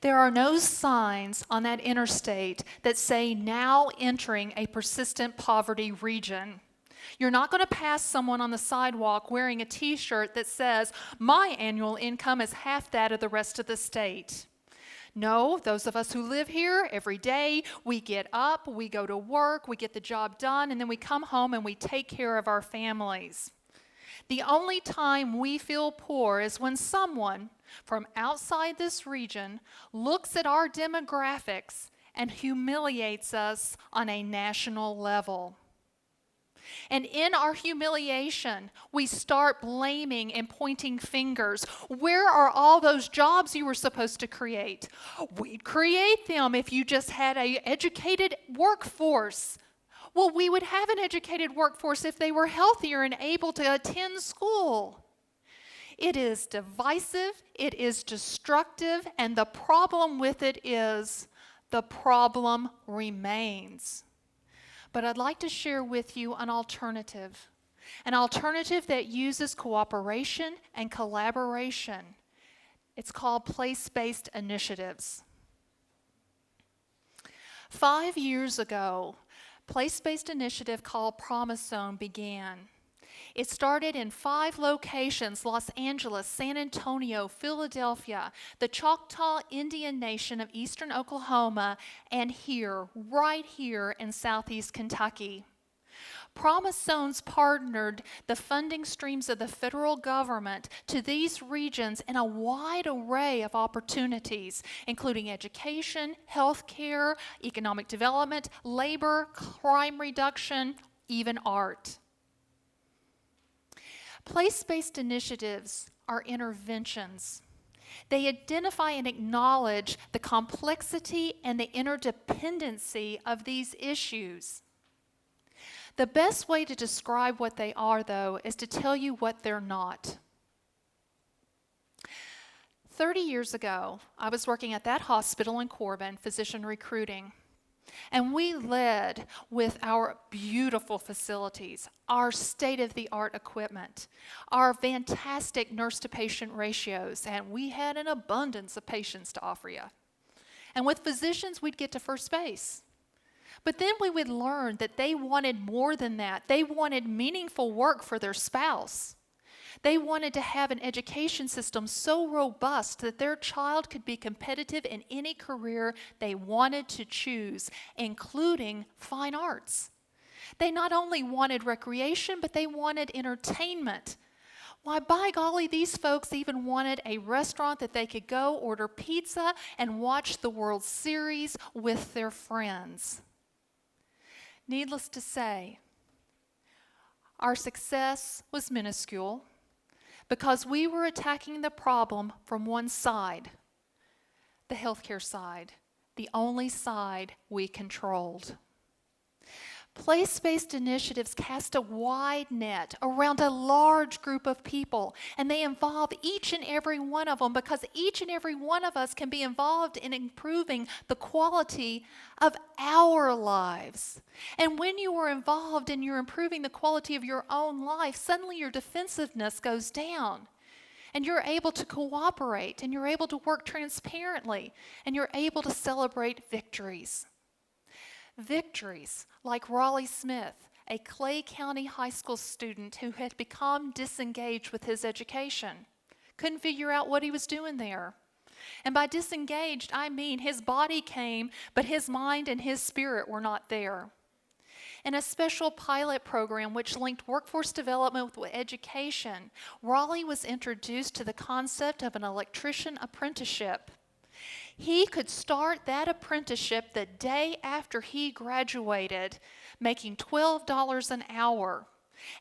There are no signs on that interstate that say now entering a persistent poverty region. You're not going to pass someone on the sidewalk wearing a t-shirt that says, "My annual income is half that of the rest of the state." No, those of us who live here every day, we get up, we go to work, we get the job done, and then we come home and we take care of our families. The only time we feel poor is when someone from outside this region looks at our demographics and humiliates us on a national level. And in our humiliation, we start blaming and pointing fingers. Where are all those jobs you were supposed to create? We'd create them if you just had an educated workforce. Well, we would have an educated workforce if they were healthier and able to attend school. It is divisive, it is destructive, and the problem with it is the problem remains. But I'd like to share with you an alternative that uses cooperation and collaboration. It's called place-based initiatives. 5 years ago, place-based initiative called Promise Zone began. It started in 5 locations: Los Angeles, San Antonio, Philadelphia, the Choctaw Indian Nation of eastern Oklahoma, and here, right here in southeast Kentucky. Promise Zones partnered the funding streams of the federal government to these regions in a wide array of opportunities, including education, healthcare, economic development, labor, crime reduction, even art. Place-based initiatives are interventions. They identify and acknowledge the complexity and the interdependency of these issues. The best way to describe what they are, though, is to tell you what they're not. 30 years ago, I was working at that hospital in Corbin, physician recruiting. And we led with our beautiful facilities, our state-of-the-art equipment, our fantastic nurse-to-patient ratios, and we had an abundance of patients to offer you. And with physicians, we'd get to first base. But then we would learn that they wanted more than that. They wanted meaningful work for their spouse. They wanted to have an education system so robust that their child could be competitive in any career they wanted to choose, including fine arts. They not only wanted recreation, but they wanted entertainment. Why, by golly, these folks even wanted a restaurant that they could go order pizza and watch the World Series with their friends. Needless to say, our success was minuscule, because we were attacking the problem from one side, the healthcare side, the only side we controlled. Place-based initiatives cast a wide net around a large group of people, and they involve each and every one of them, because each and every one of us can be involved in improving the quality of our lives. And when you are involved and you're improving the quality of your own life, suddenly your defensiveness goes down. And you're able to cooperate, and you're able to work transparently, and you're able to celebrate victories. Victories like Raleigh Smith, a Clay County high school student who had become disengaged with his education. Couldn't figure out what he was doing there. And by disengaged, I mean his body came, but his mind and his spirit were not there. In a special pilot program which linked workforce development with education, Raleigh was introduced to the concept of an electrician apprenticeship. He could start that apprenticeship the day after he graduated, making $12 an hour.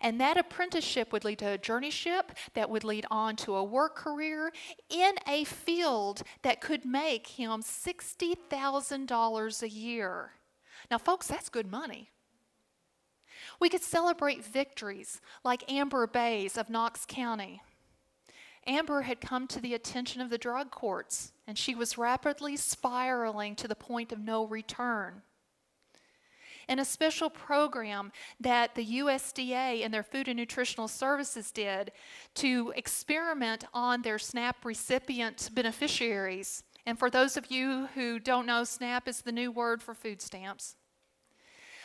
And that apprenticeship would lead to a journeyship that would lead on to a work career in a field that could make him $60,000 a year. Now, folks, that's good money. We could celebrate victories like Amber Bays of Knox County. Amber had come to the attention of the drug courts, and she was rapidly spiraling to the point of no return. In a special program that the USDA and their Food and Nutritional Services did to experiment on their SNAP recipient beneficiaries, And for those of you who don't know, SNAP is the new word for food stamps.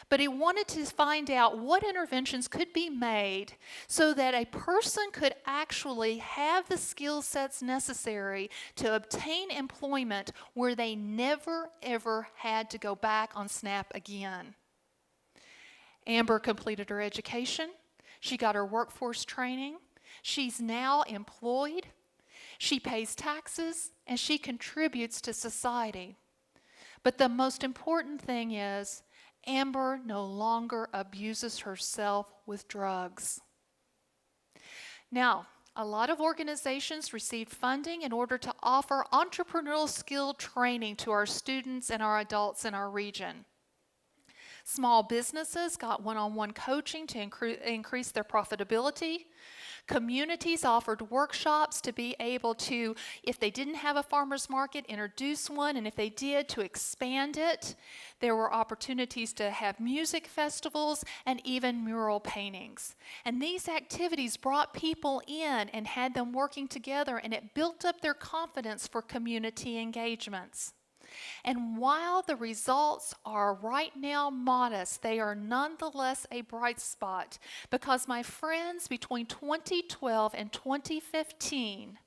But he wanted to find out what interventions could be made so that a person could actually have the skill sets necessary to obtain employment where they never, ever had to go back on SNAP again. Amber completed her education. She got her workforce training. She's now employed. She pays taxes, and she contributes to society. But the most important thing is, Amber no longer abuses herself with drugs. Now, a lot of organizations received funding in order to offer entrepreneurial skill training to our students and our adults in our region. Small businesses got one-on-one coaching to increase their profitability. Communities offered workshops to be able to, if they didn't have a farmer's market, introduce one, and if they did, to expand it. There were opportunities to have music festivals and even mural paintings. And these activities brought people in and had them working together, and it built up their confidence for community engagements. And while the results are right now modest, they are nonetheless a bright spot, because my friends, between 2012 and 2015,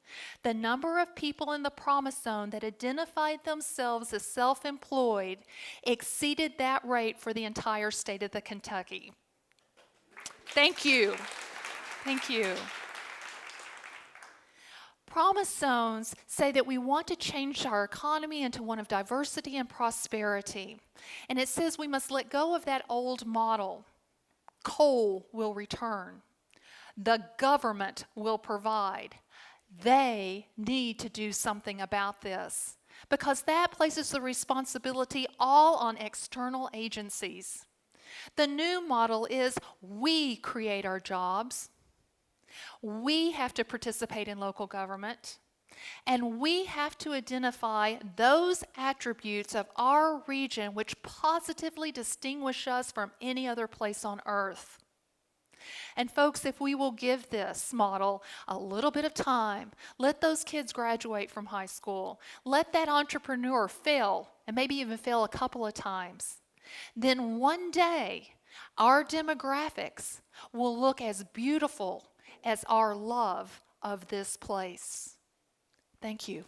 the number of people in the Promise Zone that identified themselves as self-employed exceeded that rate for the entire state of the Kentucky. Thank you. Thank you. Promise zones say that we want to change our economy into one of diversity and prosperity. And it says we must let go of that old model. Coal will return. The government will provide. They need to do something about this, because that places the responsibility all on external agencies. The new model is we create our jobs. We have to participate in local government, and we have to identify those attributes of our region which positively distinguish us from any other place on earth. And folks, if we will give this model a little bit of time, let those kids graduate from high school, let that entrepreneur fail, and maybe even fail a couple of times, then one day our demographics will look as beautiful as our love of this place. Thank you.